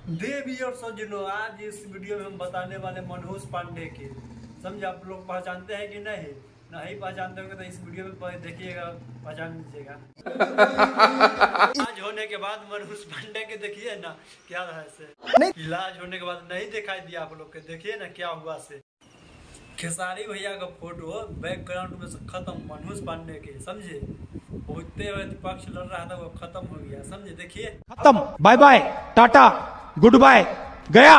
देवी और सज्जनों, आज इस वीडियो में हम बताने वाले मनहूस पांडे के समझे। आप लोग पहचानते हैं कि नहीं? नहीं पहचानते होंगे तो इस वीडियो में देखिएगा, पहचान लीजिएगा। इलाज होने के बाद मनहूस पांडे के देखिए ना क्या रहा से। इलाज होने के बाद नहीं दिखाई दिया आप लोग के, देखिए ना क्या हुआ से। खेसारी भैया का फोटो बैकग्राउंड में से खत्म मनहूस पांडे के, समझे। होते हुए विपक्ष लड़ रहा था वो खत्म हो गया, समझे। देखिए खत्म, bye bye tata goodbye गया।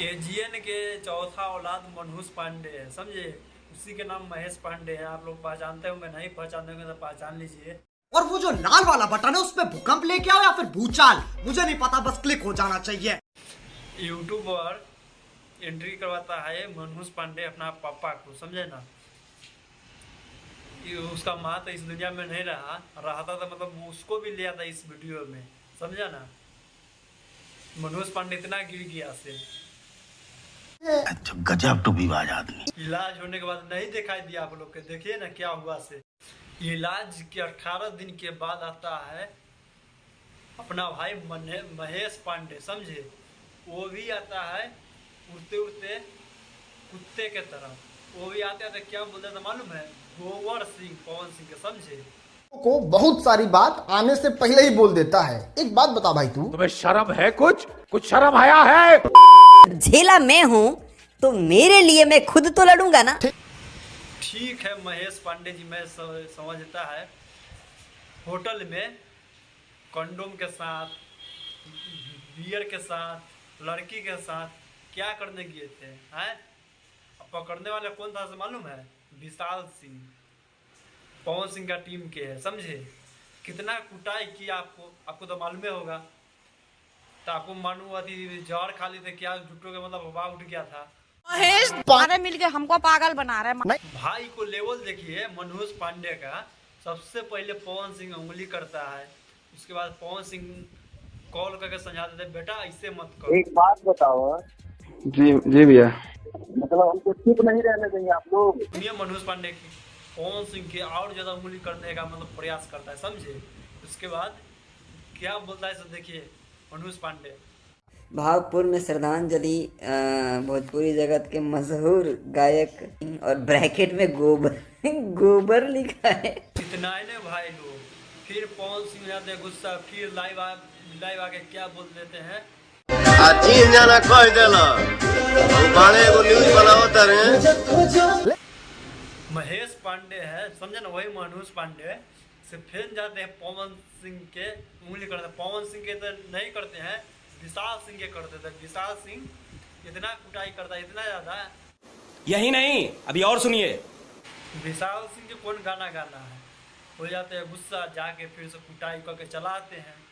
एजीएन के चौथा औलाद मनहूस पांडे है, समझे। उसी के नाम महेश पांडे है। आप लोग पहचानते होंगे, नहीं पहचानते होंगे तो पहचान लीजिए। और वो जो लाल वाला बटन है उस पे भूकंप लेके आओ या फिर भूचाल, मुझे नहीं पता, बस क्लिक हो जाना चाहिए। यूट्यूबर एंट्री करवाता है मनहूस पांडे अपना पापा को, समझे ना। उसका माँ तो इस दुनिया में नहीं रहता था, मतलब उसको भी लिया था इस वीडियो में, समझा ना। मनहूस पांडे इतना गिर गया से। गजब टूबीबाज आदमी। इलाज होने के बाद नहीं दिखाई दिया आप लोग के, देखिए ना क्या हुआ से। इलाज के 18 दिन के बाद आता है अपना भाई महेश पांडे, समझे। वो भी आता है उड़ते उड़ते कुत्ते के तरह। वो भी आते आते क्या बोलते थे मालूम है? गोवर सिंह, पवन सिंह के, समझे। को बहुत सारी बात आने से पहले ही बोल देता है। एक बात बता भाई, तुम्हें शर्म है? कुछ शर्म आया है? झेला मैं हूँ तो मेरे लिए मैं खुद तो लड़ूंगा ना। ठीक है महेश पांडे जी, मैं समझता है। होटल में कंडोम के साथ, बियर के साथ, लड़की के साथ क्या करने गए थे हैं? पकड़ने वाले कौन था से मालूम है? विशाल सिंह, पवन सिंह का टीम के है, समझे। कितना कुटाई किया आपको तो मालूम होगा। तो आपको मालूम हुआ थी जहर खा ली थे क्या, जुटो के मतलब हवा उठ गया था। महेश पांडे मिलके हमको पागल बना रहे हैं। भाई को लेवल देखिए मनहूस पांडे का। सबसे पहले पवन सिंह उंगली करता है, उसके बाद पवन सिंह कॉल करके समझा देते बेटा ऐसे मत करो। एक बात बताओ। जी भैया। मतलब हमको चुप नहीं रहने देंगे आप लोग। मनहूस पांडे की पवन सिंह के और ज्यादा उंगली करने का मतलब प्रयास करता है, समझे। उसके बाद क्या बोलता है सो देखिए मनहूस पांडे। भावपुर में श्रद्धांजलि भोजपुरी जगत के मशहूर गायक, और ब्रैकेट में गोबर गोबर लिखा है। इतना ही नहीं भाई लोग, फिर पवन सिंह जाते हैं गुस्सा, फिर लाइव आके क्या बोल देते हैं। चीन जाना कह देला बाणे एगो न्यूज बनावत रहे। महेश पांडे है, समझे ना, वही मनहूस पांडे से फिर जाते हैं पवन सिंह के उंगली करते हैं। पवन सिंह के तो नहीं करते हैं, विशाल सिंह के करते थे। विशाल सिंह इतना कुटाई करता है, इतना ज्यादा। यही नहीं, अभी और सुनिए। विशाल सिंह के कौन गाना गाना है, हो जाते हैं गुस्सा, जाके फिर से कुटाई करके चलाते हैं।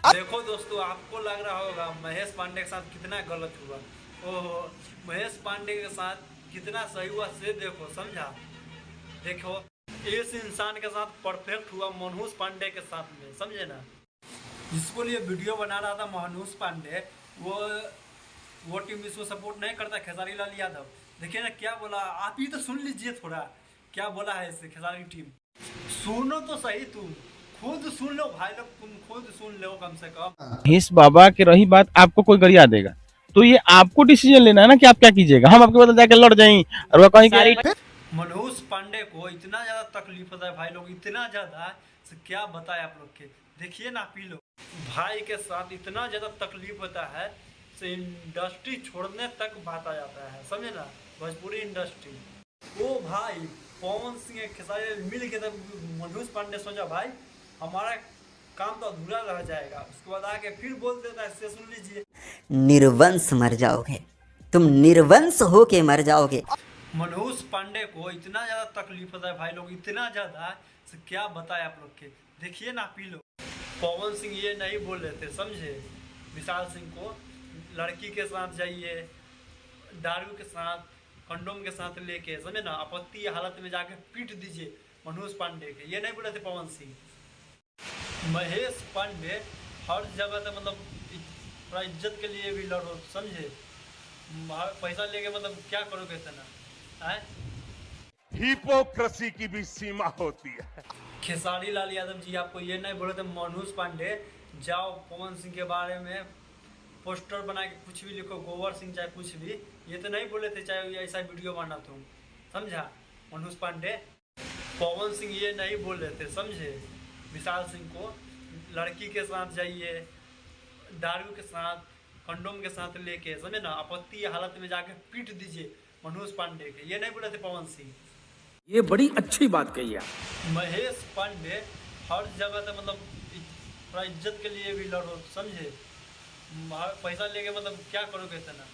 देखो दोस्तों, आपको लग रहा होगा महेश पांडे के साथ कितना गलत हुआ। ओहो, महेश पांडे के साथ कितना सही हुआ से देखो, समझा। देखो इस इंसान के साथ परफेक्ट हुआ मनहूस पांडे के साथ में, समझे ना। जिसको लिए वीडियो बना रहा था मनहूस पांडे, वो टीम इसको सपोर्ट नहीं करता, खेसारी लाल यादव। देखिए ना क्या बोला, आप ही तो सुन लीजिए थोड़ा, क्या बोला है इससे खेसारी टीम। सुनो तो सही, तुम खुद सुन लो भाई लोग, तुम खुद सुन लो कम से कम। महेश बाबा की रही बात, आपको कोई गरिया देगा तो ये आपको डिसीजन लेना है ना कि आप क्या कीजिएगा। हम आपके बदले जाके लड़ जाएं और वो कहेंगे। मनहूस पांडे को इतना ज्यादा तकलीफ होता है भाई लोग, इतना ज्यादा से क्या बताए आप लोग के। देखिए ना पी लो, भाई के साथ इतना ज्यादा तकलीफ होता है से इंडस्ट्री छोड़ने तक बात आ जाता है, समझे ना। भोजपुरी इंडस्ट्री ओ भाई पवन सिंह खेसारी मिल के तब मनहूस पांडे सोचा भाई हमारा काम तो अधूरा रह जाएगा। उसके बाद आके फिर बोल देता है, इससे सुन लीजिए। निर्वंश मर जाओगे तुम, निर्वंश हो के मर जाओगे। मनहूस पांडे को इतना ज्यादा तकलीफ होता है भाई लोग, इतना ज्यादा से क्या बताए आप लोग के। देखिए ना पी लो, पवन सिंह ये नहीं बोल रहे थे, समझे। विशाल सिंह को लड़की के साथ जाइए, दारू के साथ, कंडोम के साथ लेके, समझे ना, आपत्ति हालत में जाके पीट दीजिए मनहूस पांडे के, ये नहीं बोले थे पवन सिंह। महेश पांडे हर जगह से मतलब थोड़ा इज्जत के लिए भी लड़ो, समझे। पैसा लेके मतलब क्या करोगे इतना है? हिपोक्रेसी की भी सीमा होती है। खेसारी लाल यादव जी आपको ये नहीं बोले थे मनोज पांडे जाओ पवन सिंह के बारे में पोस्टर बना के कुछ भी लिखो, गोबर सिंह चाहे कुछ भी, ये तो नहीं बोले थे चाहे ऐसा वीडियो बना तुम, समझा। मनोज पांडे पवन सिंह ये नहीं बोले थे, समझे। विशाल सिंह को लड़की के साथ जाइए, दारू के साथ, कंडोम के साथ लेके, समझे ना, आपत्ति हालत में जाके पीट दीजिए मनोज पांडे के, ये नहीं बोले थे पवन सिंह। ये बड़ी अच्छी बात कही है। महेश पांडे हर जगह से मतलब थोड़ा इज्जत के लिए भी लड़ो, समझे। पैसा लेके मतलब क्या करोगे इतना,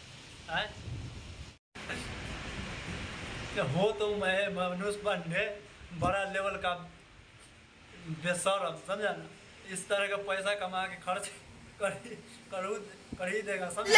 हो तो मैं मनोज पांडे बड़ा लेवल का बेशरम, समझा ना। इस तरह का पैसा कमा के खर्च कर ही देगा, समझे।